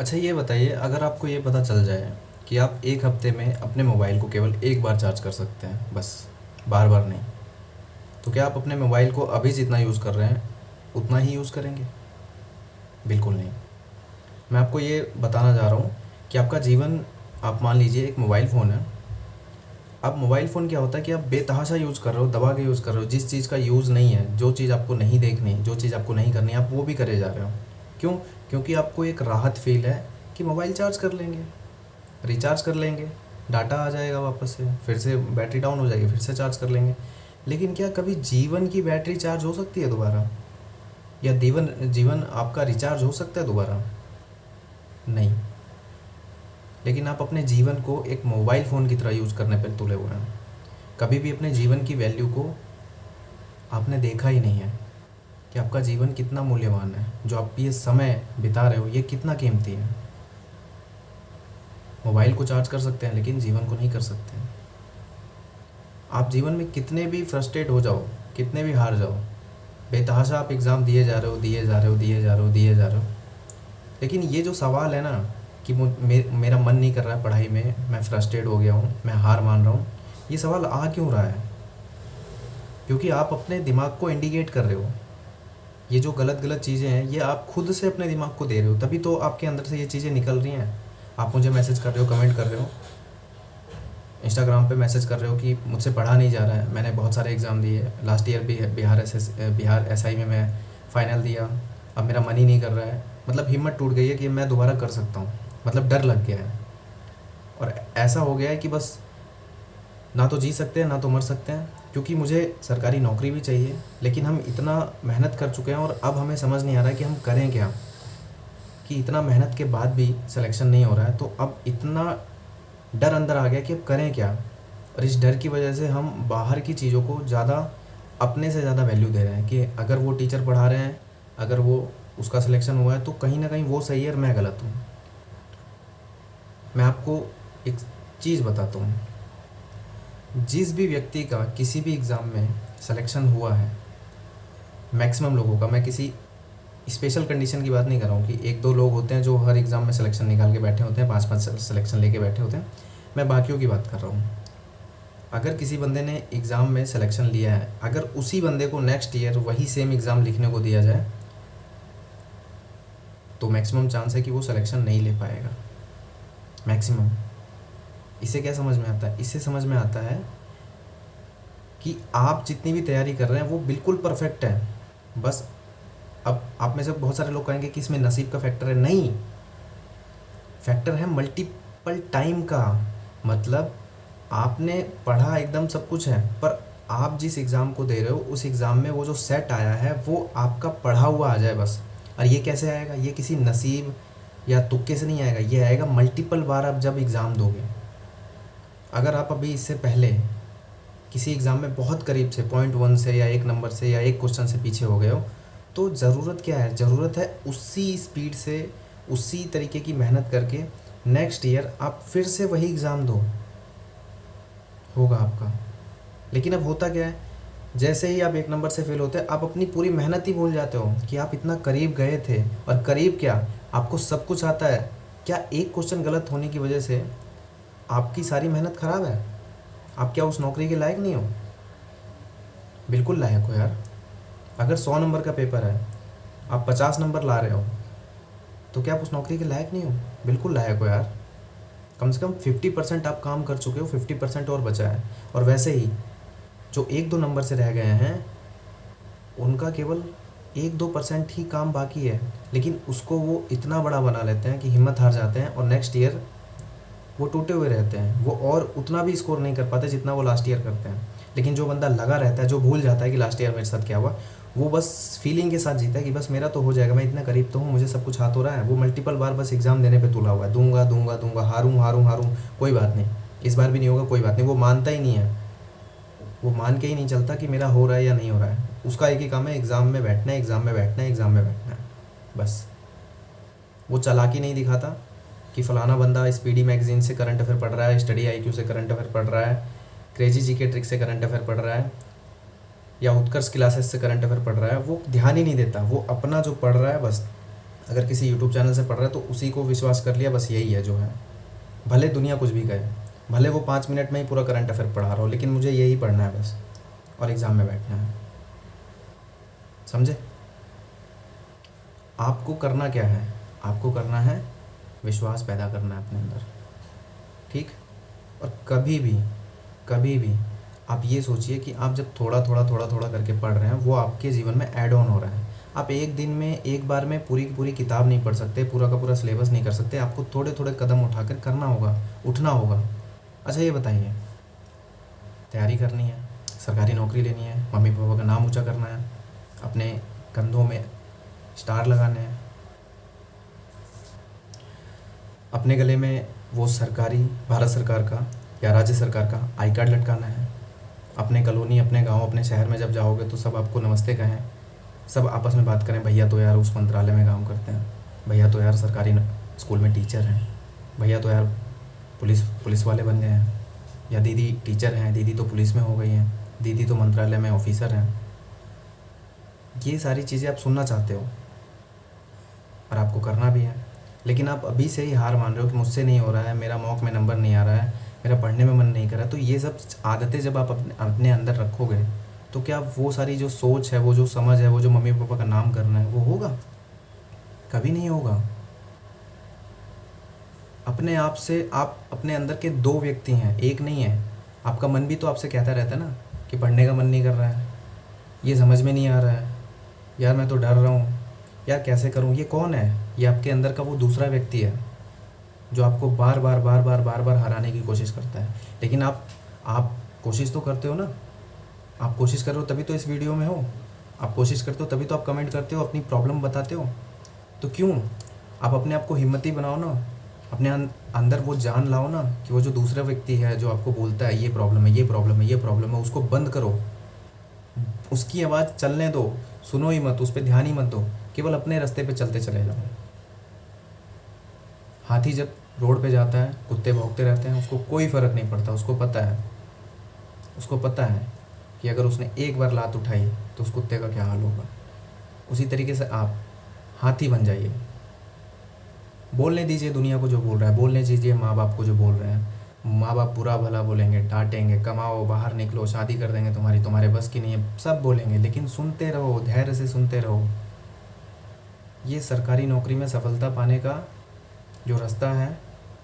अच्छा ये बताइए, अगर आपको ये पता चल जाए कि आप एक हफ्ते में अपने मोबाइल को केवल एक बार चार्ज कर सकते हैं बस, बार बार नहीं, तो क्या आप अपने मोबाइल को अभी जितना यूज़ कर रहे हैं उतना ही यूज़ करेंगे? बिल्कुल नहीं। मैं आपको ये बताना चाह रहा हूँ कि आपका जीवन, आप मान लीजिए एक मोबाइल फ़ोन है। अब मोबाइल फ़ोन क्या होता है कि आप बेतहाशा यूज़ कर रहे हो, दबा के यूज़ कर रहे हो, जिस चीज़ का यूज़ नहीं है, जो चीज़ आपको नहीं देखनी, जो चीज़ आपको नहीं करनी, आप वो भी करे जा रहे हो। क्यों? क्योंकि आपको एक राहत फ़ील है कि मोबाइल चार्ज कर लेंगे, रिचार्ज कर लेंगे, डाटा आ जाएगा वापस से, फिर से बैटरी डाउन हो जाएगी, फिर से चार्ज कर लेंगे। लेकिन क्या कभी जीवन की बैटरी चार्ज हो सकती है दोबारा? या जीवन जीवन आपका रिचार्ज हो सकता है दोबारा? नहीं। लेकिन आप अपने जीवन को एक मोबाइल फ़ोन की तरह यूज़ करने पर तुले हुए हैं। कभी भी अपने जीवन की वैल्यू को आपने देखा ही नहीं है कि आपका जीवन कितना मूल्यवान है, जो आप ये समय बिता रहे हो ये कितना कीमती है। मोबाइल को चार्ज कर सकते हैं लेकिन जीवन को नहीं कर सकते हैं। आप जीवन में कितने भी फ्रस्ट्रेट हो जाओ, कितने भी हार जाओ, बेतहाशा आप एग्ज़ाम दिए जा रहे हो, दिए जा रहे हो, दिए जा रहे हो, दिए जा रहे हो, लेकिन ये जो सवाल है ना कि मेरा मन नहीं कर रहा है पढ़ाई में, मैं फ्रस्ट्रेट हो गया हूँ, मैं हार मान रहा हूँ, ये सवाल आ क्यों रहा है? क्योंकि आप अपने दिमाग को इंडिकेट कर रहे हो। ये जो गलत गलत चीज़ें हैं ये आप खुद से अपने दिमाग को दे रहे हो, तभी तो आपके अंदर से ये चीज़ें निकल रही हैं। आप मुझे मैसेज कर रहे हो, कमेंट कर रहे हो, इंस्टाग्राम पे मैसेज कर रहे हो कि मुझसे पढ़ा नहीं जा रहा है, मैंने बहुत सारे एग्ज़ाम दिए, लास्ट ईयर भी बिहार एसआई में मैं फ़ाइनल दिया, अब मेरा मन ही नहीं कर रहा है, मतलब हिम्मत टूट गई है कि मैं दोबारा कर सकता हूँ, मतलब डर लग गया है। और ऐसा हो गया है कि बस ना तो जी सकते हैं ना तो मर सकते हैं, क्योंकि मुझे सरकारी नौकरी भी चाहिए, लेकिन हम इतना मेहनत कर चुके हैं और अब हमें समझ नहीं आ रहा है कि हम करें क्या। कि इतना मेहनत के बाद भी सिलेक्शन नहीं हो रहा है, तो अब इतना डर अंदर आ गया कि अब करें क्या। और इस डर की वजह से हम बाहर की चीज़ों को ज़्यादा, अपने से ज़्यादा वैल्यू दे रहे हैं कि अगर वो टीचर पढ़ा रहे हैं, अगर वो उसका सिलेक्शन हुआ है तो कहीं ना कहीं वो सही है और मैं गलत हूँ। मैं आपको एक चीज़ बताता हूँ, जिस भी व्यक्ति का किसी भी एग्ज़ाम में सिलेक्शन हुआ है, मैक्सिमम लोगों का, मैं किसी स्पेशल कंडीशन की बात नहीं कर रहा हूँ कि एक दो लोग होते हैं जो हर एग्ज़ाम में सिलेक्शन निकाल के बैठे होते हैं, पाँच पाँच सिलेक्शन लेके बैठे होते हैं, मैं बाकियों की बात कर रहा हूँ। अगर किसी बंदे ने एग्ज़ाम में सिलेक्शन लिया है, अगर उसी बंदे को नेक्स्ट ईयर वही सेम एग्ज़ाम लिखने को दिया जाए तो मैक्सिमम चांस है कि वो सिलेक्शन नहीं ले पाएगा, मैक्सिमम। इससे क्या समझ में आता है? इससे समझ में आता है कि आप जितनी भी तैयारी कर रहे हैं वो बिल्कुल परफेक्ट है, बस अब आप में से बहुत सारे लोग कहेंगे कि इसमें नसीब का फैक्टर है। नहीं, फैक्टर है मल्टीपल टाइम का। मतलब आपने पढ़ा एकदम सब कुछ है, पर आप जिस एग्ज़ाम को दे रहे हो उस एग्ज़ाम में वो जो सेट आया है वो आपका पढ़ा हुआ आ जाए बस। और ये कैसे आएगा? ये किसी नसीब या तुक्के से नहीं आएगा, ये आएगा मल्टीपल बार आप जब एग्ज़ाम दोगे। अगर आप अभी इससे पहले किसी एग्ज़ाम में बहुत करीब से .1 से या एक नंबर से या एक क्वेश्चन से पीछे हो गए हो, तो ज़रूरत क्या है? ज़रूरत है उसी स्पीड से, उसी तरीके की मेहनत करके नेक्स्ट ईयर आप फिर से वही एग्ज़ाम दो, होगा आपका। लेकिन अब होता क्या है, जैसे ही आप एक नंबर से फेल होते हैं आप अपनी पूरी मेहनत ही भूल जाते हो कि आप इतना करीब गए थे। और करीब क्या, आपको सब कुछ आता है। क्या एक क्वेश्चन गलत होने की वजह से आपकी सारी मेहनत ख़राब है? आप क्या उस नौकरी के लायक नहीं हो? बिल्कुल लायक हो यार। अगर 100 नंबर का पेपर है, आप 50 नंबर ला रहे हो, तो क्या आप उस नौकरी के लायक नहीं हो? बिल्कुल लायक हो यार। कम से कम 50% आप काम कर चुके हो, 50% और बचा है। और वैसे ही जो 1-2 नंबर से रह गए हैं उनका केवल 1-2% ही काम बाकी है, लेकिन उसको वो इतना बड़ा बना लेते हैं कि हिम्मत हार जाते हैं और नेक्स्ट ईयर वो टूटे हुए रहते हैं। वो और उतना भी स्कोर नहीं कर पाते जितना वो लास्ट ईयर करते हैं। लेकिन जो बंदा लगा रहता है, जो भूल जाता है कि लास्ट ईयर मेरे साथ क्या हुआ, वो बस फीलिंग के साथ जीता है कि बस मेरा तो हो जाएगा, मैं इतना करीब तो हूँ, मुझे सब कुछ हाथ हो रहा है। वो मल्टीपल बार बस एग्ज़ाम देने पे तुला हुआ है, दूंगा दूंगा दूंगा, हारूँ हारूँ हारूँ, कोई बात नहीं, इस बार भी नहीं होगा, कोई बात नहीं। वो मानता ही नहीं है, वो मान के ही नहीं चलता कि मेरा हो रहा है या नहीं हो रहा है। उसका एक ही काम है, एग्ज़ाम में बैठना है, एग्ज़ाम में बैठना है, एग्ज़ाम में बैठना है, बस। वो चालाकी नहीं दिखाता कि फ़लाना बंदा स्पीडी मैगज़ीन से करंट अफेयर पढ़ रहा है, स्टडी आईक्यू से करंट अफेयर पढ़ रहा है, क्रेजी जी के ट्रिक से करंट अफेयर पढ़ रहा है, या उत्कर्ष क्लासेस से करंट अफेयर पढ़ रहा है। वो ध्यान ही नहीं देता, वो अपना जो पढ़ रहा है बस अगर किसी यूट्यूब चैनल से पढ़ रहा है तो उसी को विश्वास कर लिया, बस यही है जो है। भले दुनिया कुछ भी कहे, भले वो 5 मिनट में ही पूरा करंट अफेयर पढ़ा रहा हो, लेकिन मुझे यही पढ़ना है बस, और एग्ज़ाम में बैठना है। समझे? आपको करना क्या है? आपको करना है विश्वास पैदा करना है अपने अंदर, ठीक। और कभी भी आप ये सोचिए कि आप जब थोड़ा थोड़ा करके पढ़ रहे हैं, वो आपके जीवन में ऐड ऑन हो रहा है। आप एक दिन में, एक बार में पूरी की पूरी किताब नहीं पढ़ सकते, पूरा का पूरा सिलेबस नहीं कर सकते। आपको थोड़े थोड़े कदम उठाकर करना होगा, उठना होगा। अच्छा ये बताइए, तैयारी करनी है, सरकारी नौकरी लेनी है, मम्मी पापा का नाम ऊँचा करना है, अपने कंधों में स्टार लगाने हैं, अपने गले में वो सरकारी भारत सरकार का या राज्य सरकार का आई कार्ड लटकाना है, अपने कॉलोनी, अपने गांव, अपने शहर में जब जाओगे तो सब आपको नमस्ते कहें, सब आपस में बात करें, भैया तो यार उस मंत्रालय में काम करते हैं, भैया तो यार सरकारी स्कूल में टीचर हैं, भैया तो यार पुलिस वाले बन गए हैं, या दीदी टीचर हैं, दीदी तो पुलिस में हो गई हैं, दीदी तो मंत्रालय में ऑफिसर हैं। ये सारी चीज़ें आप सुनना चाहते हो और आपको करना भी है, लेकिन आप अभी से ही हार मान रहे हो कि मुझसे नहीं हो रहा है, मेरा मॉक में नंबर नहीं आ रहा है, मेरा पढ़ने में मन नहीं कर रहा। तो ये सब आदतें जब आप अपने अंदर रखोगे तो क्या वो सारी जो सोच है, वो जो समझ है, वो जो मम्मी पापा का नाम करना है, वो होगा? कभी नहीं होगा। अपने आप से आप अपने अंदर के दो व्यक्ति हैं, एक नहीं है। आपका मन भी तो आपसे कहता रहता है ना कि पढ़ने का मन नहीं कर रहा है, ये समझ में नहीं आ रहा है, यार मैं तो डर रहा हूँ, यार कैसे करूँ। ये कौन है? ये आपके अंदर का वो दूसरा व्यक्ति है जो आपको बार बार हराने की कोशिश करता है। लेकिन आप कोशिश तो करते हो ना, आप कोशिश कर रहे हो तभी तो इस वीडियो में हो, आप कोशिश करते हो तभी तो आप कमेंट करते हो, अपनी प्रॉब्लम बताते हो। तो क्यों आप अपने आप को हिम्मती बनाओ ना, अपने अंदर वो जान लाओ ना कि वो जो दूसरा व्यक्ति है जो आपको बोलता है ये प्रॉब्लम है, ये प्रॉब्लम है, ये प्रॉब्लम है, उसको बंद करो, उसकी आवाज़ चलने दो, सुनो ही मत, उस पर ध्यान ही मत दो, केवल अपने रास्ते पे चलते चले जाओ। हाथी जब रोड पे जाता है, कुत्ते भौंकते रहते हैं, उसको कोई फ़र्क नहीं पड़ता। उसको पता है कि अगर उसने एक बार लात उठाई तो उस कुत्ते का क्या हाल होगा। उसी तरीके से आप हाथी बन जाइए। बोलने दीजिए दुनिया को जो बोल रहा है, बोलने दीजिए माँ बाप को जो बोल रहे हैं। माँ बाप बुरा भला बोलेंगे, डांटेंगे, कमाओ, बाहर निकलो, शादी कर देंगे तुम्हारे बस की नहीं है, सब बोलेंगे, लेकिन सुनते रहो, धैर्य से सुनते रहो। ये सरकारी नौकरी में सफलता पाने का जो रास्ता है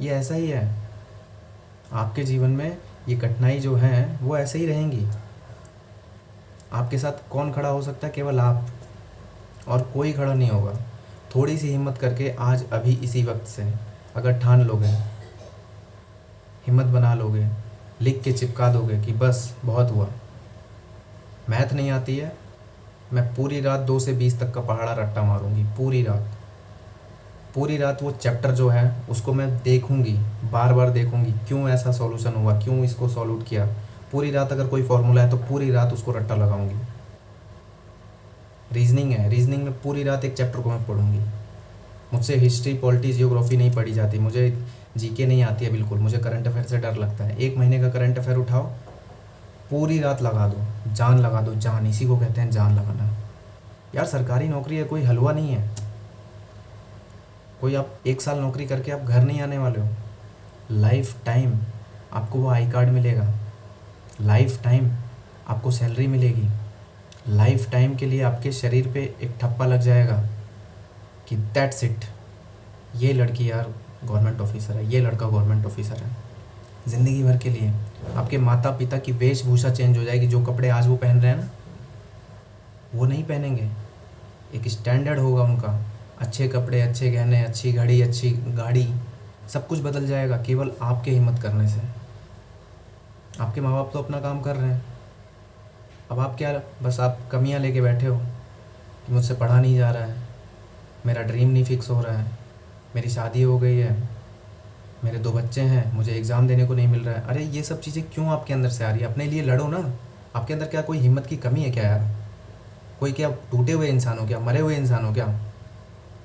ये ऐसा ही है। आपके जीवन में ये कठिनाई जो है वो ऐसे ही रहेंगी। आपके साथ कौन खड़ा हो सकता है? केवल आप, और कोई खड़ा नहीं होगा। थोड़ी सी हिम्मत करके आज अभी इसी वक्त से अगर ठान लोगे, हिम्मत बना लोगे, लिख के चिपका दोगे कि बस बहुत हुआ, मैथ नहीं आती है, मैं पूरी रात 2 से 20 तक का पहाड़ा रट्टा मारूंगी, पूरी रात वो चैप्टर जो है उसको मैं देखूंगी, बार बार देखूंगी, क्यों ऐसा सॉल्यूशन हुआ, क्यों इसको सॉल्व किया। पूरी रात अगर कोई फॉर्मूला है तो पूरी रात उसको रट्टा लगाऊंगी। रीजनिंग है, रीजनिंग में पूरी रात एक चैप्टर को मैं पढ़ूंगी। मुझसे हिस्ट्री, पॉलिटी, जियोग्राफी नहीं पढ़ी जाती, मुझे जीके नहीं आती है बिल्कुल, मुझे करंट अफेयर से डर लगता है। 1 महीने का करंट अफेयर उठाओ, पूरी रात लगा दो, जान लगा दो, जान, इसी को कहते हैं जान लगाना। यार सरकारी नौकरी है, कोई हलवा नहीं है, कोई आप 1 साल नौकरी करके आप घर नहीं आने वाले हो। लाइफ टाइम आपको वो आई कार्ड मिलेगा, लाइफ टाइम आपको सैलरी मिलेगी, लाइफ टाइम के लिए आपके शरीर पे एक ठप्पा लग जाएगा कि दैट्स इट, ये लड़की यार गवर्नमेंट ऑफिसर है, ये लड़का गवर्नमेंट ऑफिसर है। ज़िंदगी भर के लिए आपके माता पिता की वेशभूषा चेंज हो जाएगी। जो कपड़े आज वो पहन रहे हैं ना, वो नहीं पहनेंगे। एक स्टैंडर्ड होगा उनका, अच्छे कपड़े, अच्छे गहने, अच्छी घड़ी, अच्छी गाड़ी, सब कुछ बदल जाएगा केवल आपके हिम्मत करने से। आपके माँ बाप तो अपना काम कर रहे हैं, अब आप क्या, बस आप कमियां लेके बैठे हो कि मुझसे पढ़ा नहीं जा रहा है, मेरा ड्रीम नहीं फिक्स हो रहा है, मेरी शादी हो गई है, मेरे 2 बच्चे हैं, मुझे एग्ज़ाम देने को नहीं मिल रहा है। अरे ये सब चीज़ें क्यों आपके अंदर से आ रही है? अपने लिए लड़ो ना। आपके अंदर क्या कोई हिम्मत की कमी है क्या यार? कोई क्या टूटे हुए इंसान हो क्या? मरे हुए इंसान हो क्या?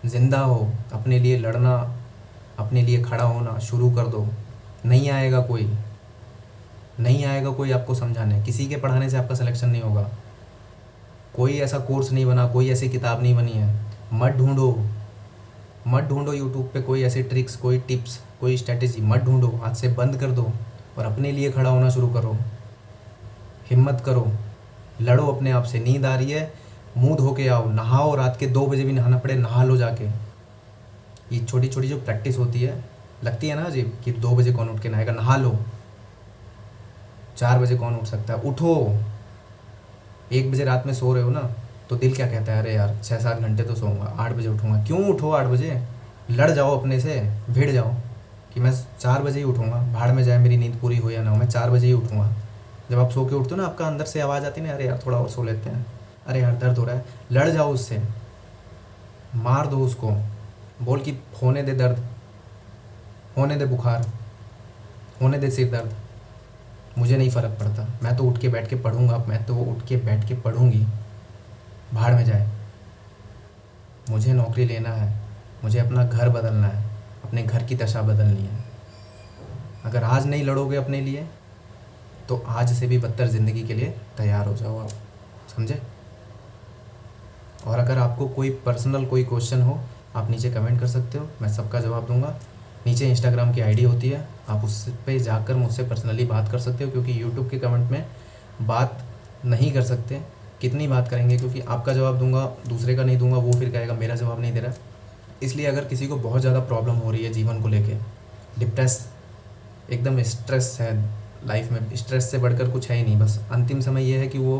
ज़िंदा हो, अपने लिए लड़ना, अपने लिए खड़ा होना शुरू कर दो। नहीं आएगा कोई आपको समझाने, किसी के पढ़ाने से आपका सिलेक्शन नहीं होगा। कोई ऐसा कोर्स नहीं बना, कोई ऐसी किताब नहीं बनी है। मत ढूंढो, मत ढूंढो यूट्यूब पे कोई ऐसी ट्रिक्स, कोई टिप्स, कोई स्ट्रैटेजी मत ढूंढो, आज से बंद कर दो और अपने लिए खड़ा होना शुरू करो। हिम्मत करो, लड़ो अपने आप से। नींद आ रही है, मुंह धो के आओ, नहाओ, रात के 2 बजे भी नहाना पड़े नहा लो जाके। ये छोटी छोटी जो प्रैक्टिस होती है, लगती है ना अजीब कि 2 बजे कौन उठ के नहाएगा, नहा लो। 4 बजे कौन उठ सकता है, उठो। 1 बजे रात में सो रहे हो ना, तो दिल क्या कहता है, अरे यार 6-7 घंटे तो सोऊंगा, 8 बजे उठूंगा। क्यों उठो 8 बजे, लड़ जाओ अपने से, भिड़ जाओ कि मैं 4 बजे ही उठूंगा, भाड़ में जाए मेरी नींद पूरी हो या ना हो, मैं 4 बजे ही उठूंगा। जब आप सो के उठते हो ना, आपका अंदर से आवाज़ आती है ना, अरे यार थोड़ा और सो लेते हैं, अरे यार दर्द हो रहा है, लड़ जाओ उससे, मार दो उसको, बोल कि होने दे दर्द, होने दे बुखार, होने दे सिर दर्द, मुझे नहीं फ़र्क पड़ता, मैं तो उठ के बैठ के पढ़ूंगा, मैं तो उठ के बैठ के पढ़ूंगी, भाड़ में जाए। मुझे नौकरी लेना है, मुझे अपना घर बदलना है, अपने घर की दशा बदलनी है। अगर आज नहीं लड़ोगे अपने लिए, तो आज से भी बदतर ज़िंदगी के लिए तैयार हो जाओ आप, समझे। और अगर आपको कोई पर्सनल कोई क्वेश्चन हो, आप नीचे कमेंट कर सकते हो, मैं सबका जवाब दूंगा। नीचे इंस्टाग्राम की आईडी होती है, आप उस पे जाकर मुझसे पर्सनली बात कर सकते हो, क्योंकि यूट्यूब के कमेंट में बात नहीं कर सकते। कितनी बात करेंगे, क्योंकि आपका जवाब दूंगा, दूसरे का नहीं दूंगा, वो फिर कहेगा मेरा जवाब नहीं दे रहा। इसलिए अगर किसी को बहुत ज़्यादा प्रॉब्लम हो रही है जीवन को लेके, डिप्रेस, एकदम स्ट्रेस है लाइफ में, स्ट्रेस से बढ़कर कुछ है ही नहीं, बस अंतिम समय ये है कि वो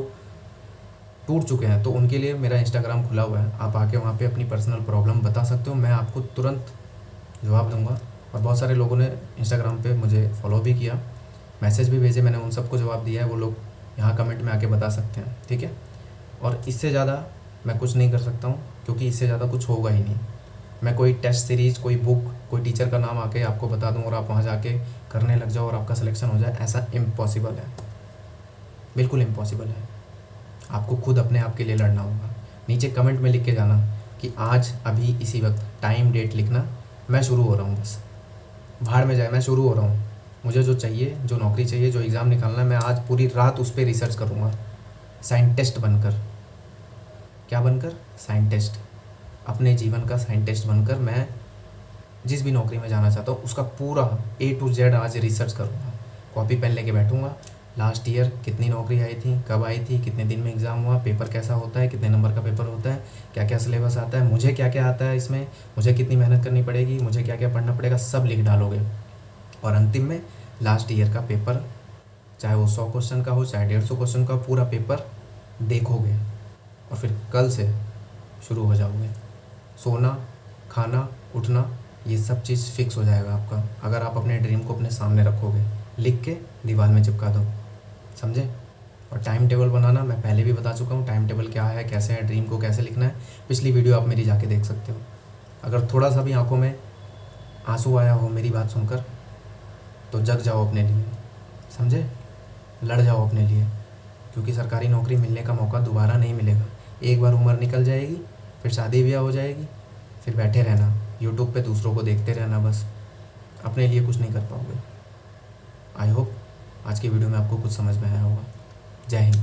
टूट चुके हैं, तो उनके लिए मेरा इंस्टाग्राम खुला हुआ है। आप आके वहाँ पे अपनी पर्सनल प्रॉब्लम बता सकते हो, मैं आपको तुरंत जवाब दूंगा। और बहुत सारे लोगों ने इंस्टाग्राम पे मुझे फॉलो भी किया, मैसेज भी भेजे, मैंने उन सबको जवाब दिया है। वो लोग यहाँ कमेंट में आके बता सकते हैं, ठीक है। और इससे ज़्यादा मैं कुछ नहीं कर सकता हूँ, क्योंकि इससे ज़्यादा कुछ होगा ही नहीं। मैं कोई टेस्ट सीरीज़, कोई बुक, कोई टीचर का नाम आके आपको बता दूँ और आप वहाँ जाके करने लग जाओ और आपका सिलेक्शन हो जाए, ऐसा इम्पॉसिबल है, बिल्कुल इम्पॉसिबल है। आपको खुद अपने आप के लिए लड़ना होगा। नीचे कमेंट में लिख के जाना कि आज, अभी, इसी वक्त, टाइम डेट लिखना, मैं शुरू हो रहा हूँ, बस भाड़ में जाए, मैं शुरू हो रहा हूँ। मुझे जो चाहिए, जो नौकरी चाहिए, जो एग्ज़ाम निकालना है, मैं आज पूरी रात उस पर रिसर्च करूँगा, साइंटिस्ट बनकर। क्या बनकर? साइंटिस्ट। अपने जीवन का साइंटिस्ट बनकर मैं जिस भी नौकरी में जाना चाहता हूँ उसका पूरा A to Z आज रिसर्च करूँगा। कॉपी पेन लेके बैठूँगा, लास्ट ईयर कितनी नौकरी आई थी, कब आई थी, कितने दिन में एग्ज़ाम हुआ, पेपर कैसा होता है, कितने नंबर का पेपर होता है, क्या क्या सिलेबस आता है, मुझे क्या क्या आता है इसमें, मुझे कितनी मेहनत करनी पड़ेगी, मुझे क्या क्या पढ़ना पड़ेगा, सब लिख डालोगे। और अंतिम में लास्ट ईयर का पेपर, चाहे वो 100 क्वेश्चन का हो, चाहे 150 क्वेश्चन का, पूरा पेपर देखोगे और फिर कल से शुरू हो जाओगे। सोना, खाना, उठना, ये सब चीज़ फिक्स हो जाएगा आपका, अगर आप अपने ड्रीम को अपने सामने रखोगे, लिख के दीवार में चिपका दो, समझे। और टाइम टेबल बनाना मैं पहले भी बता चुका हूँ, टाइम टेबल क्या है, कैसे है, ड्रीम को कैसे लिखना है, पिछली वीडियो आप मेरी जाके देख सकते हो। अगर थोड़ा सा भी आंखों में आंसू आया हो मेरी बात सुनकर, तो जग जाओ अपने लिए, समझे, लड़ जाओ अपने लिए, क्योंकि सरकारी नौकरी मिलने का मौका दोबारा नहीं मिलेगा। एक बार उम्र निकल जाएगी, फिर शादी ब्याह हो जाएगी, फिर बैठे रहना यूट्यूब पे, दूसरों को देखते रहना, बस अपने लिए कुछ नहीं कर पाओगे। आई होप आज की वीडियो में आपको कुछ समझ में आया होगा। जय हिंद।